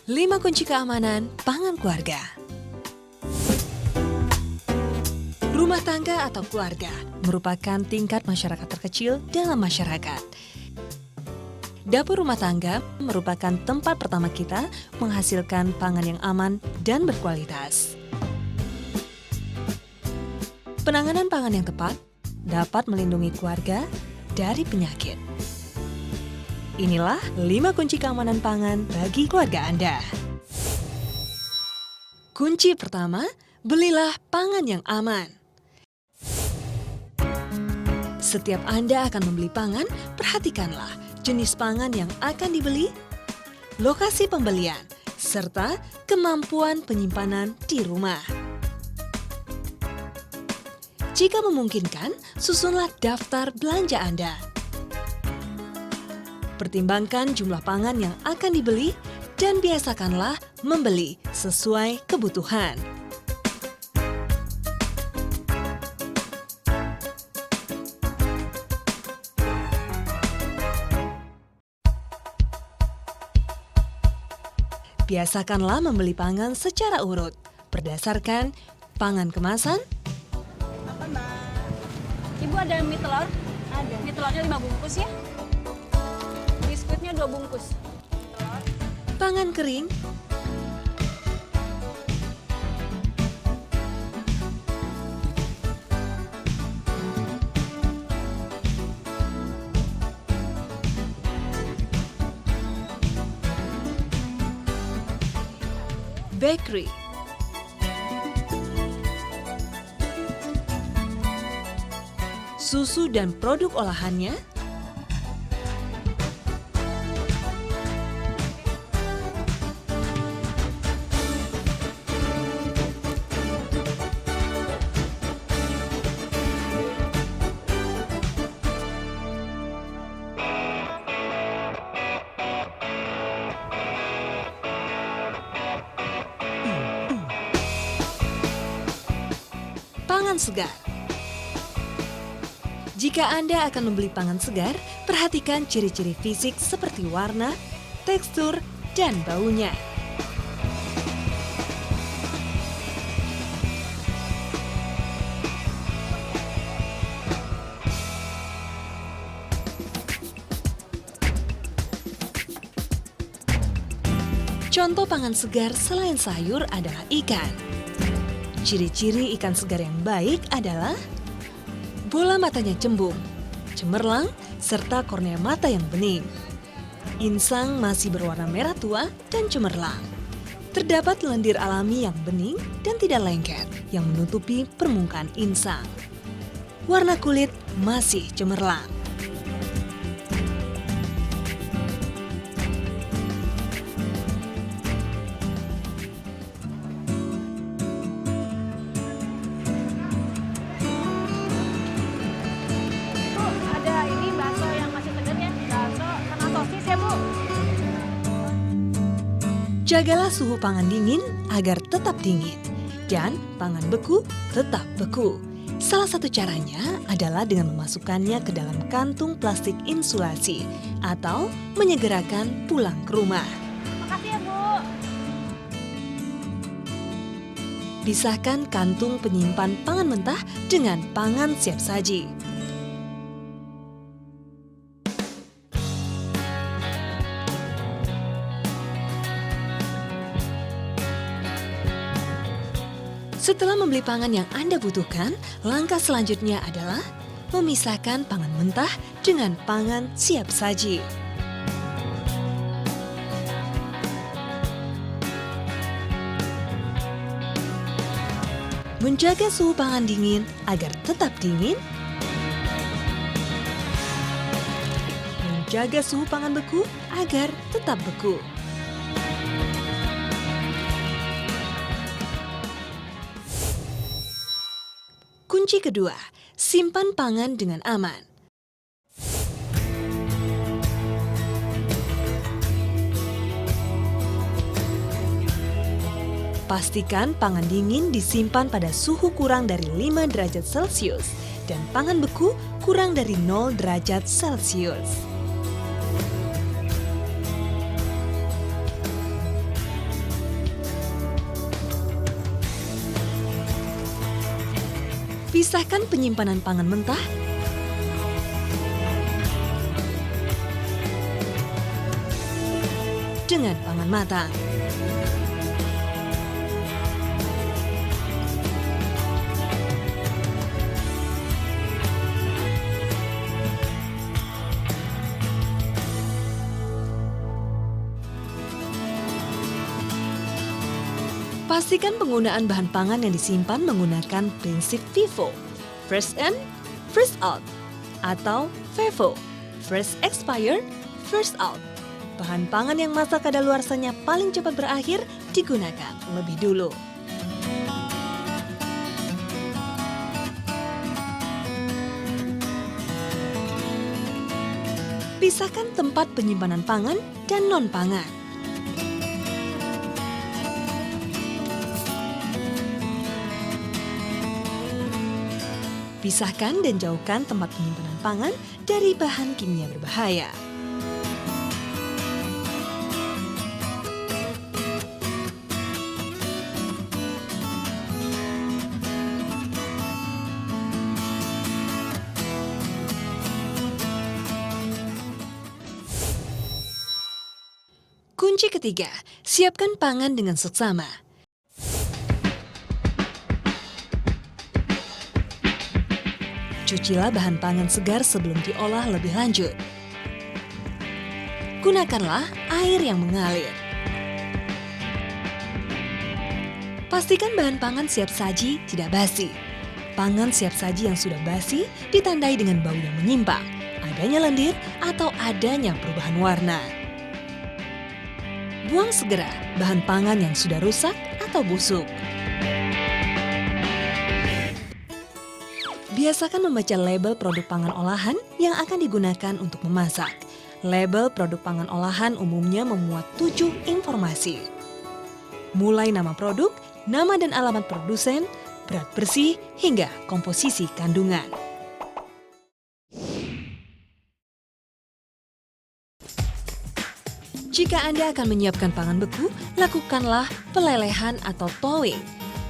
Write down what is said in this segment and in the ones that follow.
5 kunci keamanan pangan keluarga. Rumah tangga atau keluarga merupakan tingkat masyarakat terkecil dalam masyarakat. Dapur rumah tangga merupakan tempat pertama kita menghasilkan pangan yang aman dan berkualitas. Penanganan pangan yang tepat dapat melindungi keluarga dari penyakit. Inilah 5 kunci keamanan pangan bagi keluarga Anda. Kunci pertama, belilah pangan yang aman. Setiap Anda akan membeli pangan, perhatikanlah jenis pangan yang akan dibeli, lokasi pembelian, serta kemampuan penyimpanan di rumah. Jika memungkinkan, susunlah daftar belanja Anda. Pertimbangkan jumlah pangan yang akan dibeli dan biasakanlah membeli sesuai kebutuhan. Biasakanlah membeli pangan secara urut, berdasarkan pangan kemasan. Apa, Mbak? Ibu ada mie telur? Ada. Mie telurnya 5 bungkus ya. Biskuitnya 2 bungkus. Pangan kering, bakery, susu dan produk olahannya, pangan segar. Jika Anda akan membeli pangan segar, perhatikan ciri-ciri fisik seperti warna, tekstur, dan baunya. Contoh pangan segar selain sayur adalah ikan. Ciri-ciri ikan segar yang baik adalah bola matanya cembung, cemerlang, serta kornea mata yang bening. Insang masih berwarna merah tua dan cemerlang. Terdapat lendir alami yang bening dan tidak lengket yang menutupi permukaan insang. Warna kulit masih cemerlang. Jagalah suhu pangan dingin agar tetap dingin dan pangan beku tetap beku. Salah satu caranya adalah dengan memasukkannya ke dalam kantung plastik insulasi atau menyegerakan pulang ke rumah. Makasih ya, Bu. Pisahkan kantung penyimpan pangan mentah dengan pangan siap saji. Setelah membeli pangan yang Anda butuhkan, langkah selanjutnya adalah memisahkan pangan mentah dengan pangan siap saji. Menjaga suhu pangan dingin agar tetap dingin. Menjaga suhu pangan beku agar tetap beku. Kunci kedua, simpan pangan dengan aman. Pastikan pangan dingin disimpan pada suhu kurang dari 5 derajat Celcius dan pangan beku kurang dari 0 derajat Celcius. Pisahkan penyimpanan pangan mentah dengan pangan matang. Pastikan penggunaan bahan pangan yang disimpan menggunakan prinsip FIFO, First In, First Out, atau FEFO, First Expired, First Out. Bahan pangan yang masa kadaluarsanya paling cepat berakhir digunakan lebih dulu. Pisahkan tempat penyimpanan pangan dan non-pangan. Pisahkan dan jauhkan tempat penyimpanan pangan dari bahan kimia berbahaya. Kunci ketiga, siapkan pangan dengan seksama. Cucilah bahan pangan segar sebelum diolah lebih lanjut. Gunakanlah air yang mengalir. Pastikan bahan pangan siap saji tidak basi. Pangan siap saji yang sudah basi ditandai dengan bau yang menyimpang, adanya lendir, atau adanya perubahan warna. Buang segera bahan pangan yang sudah rusak atau busuk. Biasakan membaca label produk pangan olahan yang akan digunakan untuk memasak. Label produk pangan olahan umumnya memuat 7 informasi. Mulai nama produk, nama dan alamat produsen, berat bersih, hingga komposisi kandungan. Jika Anda akan menyiapkan pangan beku, lakukanlah pelelehan atau thawing.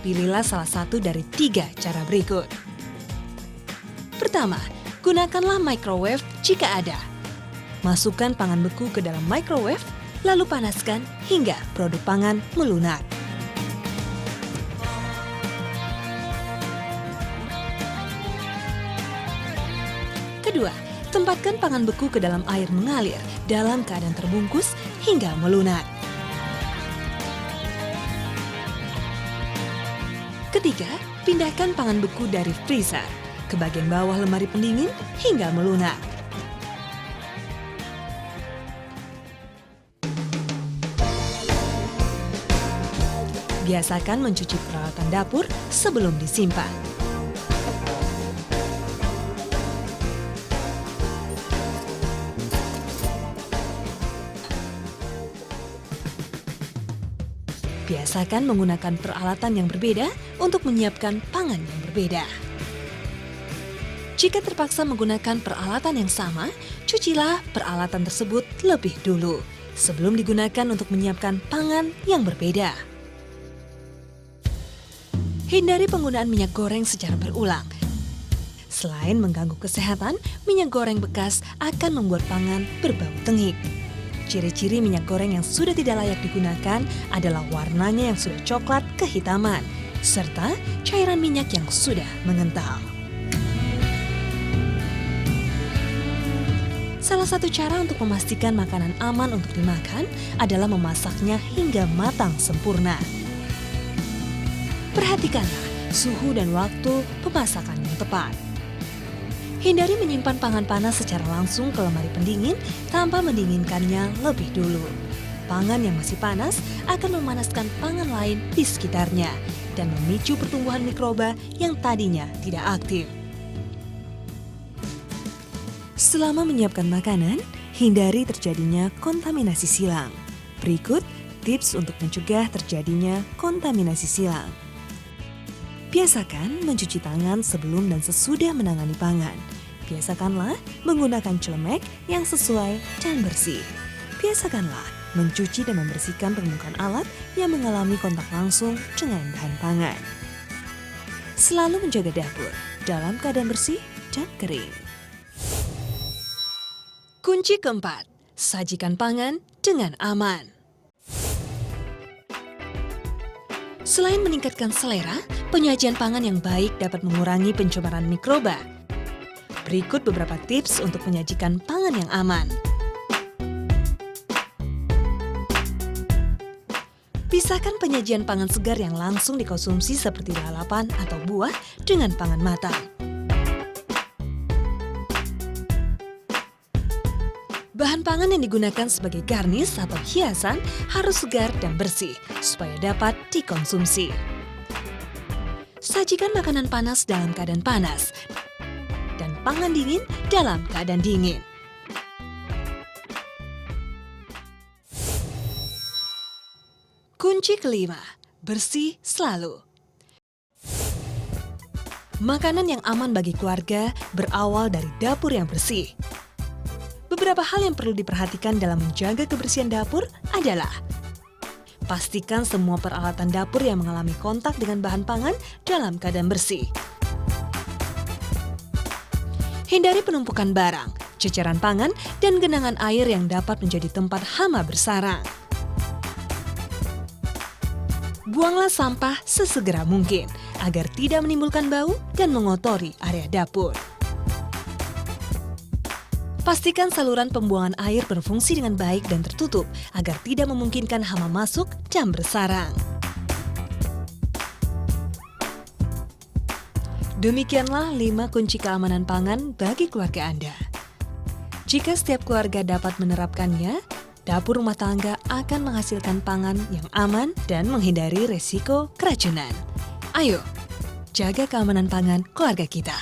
Pilihlah salah satu dari 3 cara berikut. Pertama, gunakanlah microwave jika ada. Masukkan pangan beku ke dalam microwave, lalu panaskan hingga produk pangan melunak. Kedua, tempatkan pangan beku ke dalam air mengalir dalam keadaan terbungkus hingga melunak. Ketiga, pindahkan pangan beku dari freezer ke bagian bawah lemari pendingin hingga melunak. Biasakan mencuci peralatan dapur sebelum disimpan. Biasakan menggunakan peralatan yang berbeda untuk menyiapkan pangan yang berbeda. Jika terpaksa menggunakan peralatan yang sama, cucilah peralatan tersebut lebih dulu sebelum digunakan untuk menyiapkan pangan yang berbeda. Hindari penggunaan minyak goreng secara berulang. Selain mengganggu kesehatan, minyak goreng bekas akan membuat pangan berbau tengik. Ciri-ciri minyak goreng yang sudah tidak layak digunakan adalah warnanya yang sudah coklat kehitaman, serta cairan minyak yang sudah mengental. Salah satu cara untuk memastikan makanan aman untuk dimakan adalah memasaknya hingga matang sempurna. Perhatikanlah suhu dan waktu pemasakan yang tepat. Hindari menyimpan pangan panas secara langsung ke lemari pendingin tanpa mendinginkannya lebih dulu. Pangan yang masih panas akan memanaskan pangan lain di sekitarnya dan memicu pertumbuhan mikroba yang tadinya tidak aktif. Selama menyiapkan makanan, hindari terjadinya kontaminasi silang. Berikut tips untuk mencegah terjadinya kontaminasi silang. Biasakan mencuci tangan sebelum dan sesudah menangani pangan. Biasakanlah menggunakan celemek yang sesuai dan bersih. Biasakanlah mencuci dan membersihkan permukaan alat yang mengalami kontak langsung dengan bahan pangan. Selalu menjaga dapur dalam keadaan bersih dan kering. Kunci keempat, sajikan pangan dengan aman. Selain meningkatkan selera, penyajian pangan yang baik dapat mengurangi pencemaran mikroba. Berikut beberapa tips untuk menyajikan pangan yang aman. Pisahkan penyajian pangan segar yang langsung dikonsumsi seperti lalapan atau buah dengan pangan matang. Bahan pangan yang digunakan sebagai garnis atau hiasan harus segar dan bersih supaya dapat dikonsumsi. Sajikan makanan panas dalam keadaan panas dan pangan dingin dalam keadaan dingin. Kunci kelima, bersih selalu. Makanan yang aman bagi keluarga berawal dari dapur yang bersih. Beberapa hal yang perlu diperhatikan dalam menjaga kebersihan dapur adalah: pastikan semua peralatan dapur yang mengalami kontak dengan bahan pangan dalam keadaan bersih. Hindari penumpukan barang, ceceran pangan, dan genangan air yang dapat menjadi tempat hama bersarang. Buanglah sampah sesegera mungkin agar tidak menimbulkan bau dan mengotori area dapur. Pastikan saluran pembuangan air berfungsi dengan baik dan tertutup agar tidak memungkinkan hama masuk dan bersarang. Demikianlah 5 kunci keamanan pangan bagi keluarga Anda. Jika setiap keluarga dapat menerapkannya, dapur rumah tangga akan menghasilkan pangan yang aman dan menghindari resiko keracunan. Ayo, jaga keamanan pangan keluarga kita.